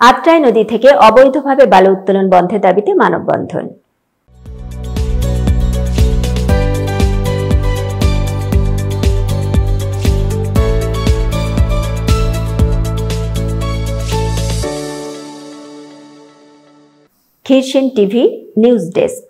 আত্রাই নদী থেকে অবৈধভাবে বালু উত্তোলন বন্ধের দাবিতে মানববন্ধন। খিরসেন টিভি নিউজ ডেস্ক।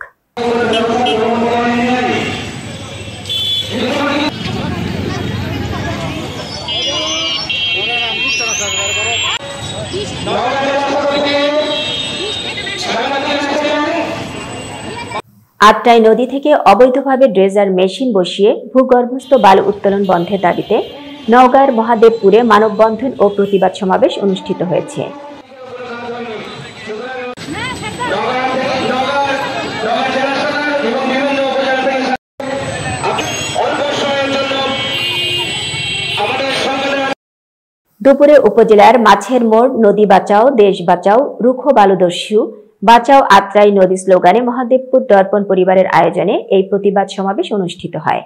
আত্রাই নদী থেকে অবৈধভাবে ড্রেজার মেশিন বসিয়ে ভূগর্ভস্থ বালু উত্তোলন বন্ধের দাবিতে নওগাঁর মহাদেবপুরে মানববন্ধন ও প্রতিবাদ সমাবেশ অনুষ্ঠিত হয়েছে। দুপুরে উপজেলার মাছের মোড় নদী বাঁচাও দেশ বাঁচাও রুখো বালুদস্যু বাঁচাও আত্রাই নদী স্লোগানে মহাদেবপুর দর্পণ পরিবারের আয়োজনে এই প্রতিবাদ সমাবেশ অনুষ্ঠিত হয়।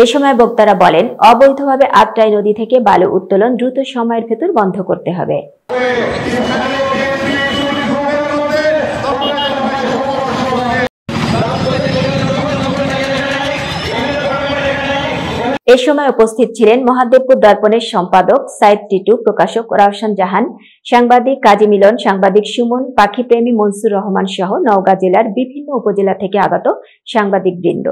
এ সময় বক্তারা বলেন, অবৈধভাবে আত্রাই নদী থেকে বালু উত্তোলন দ্রুত সময়ের ভেতর বন্ধ করতে হবে। এ সময় উপস্থিত ছিলেন মহাদেবপুর দর্পণের সম্পাদক সাইদ টিটু, প্রকাশক রওশন জাহান, সাংবাদিক কাজী মিলন, সাংবাদিক সুমন, পাখিপ্রেমী মনসুর রহমান সহ নওগাঁ জেলার বিভিন্ন উপজেলা থেকে আগত সাংবাদিক বৃন্দ।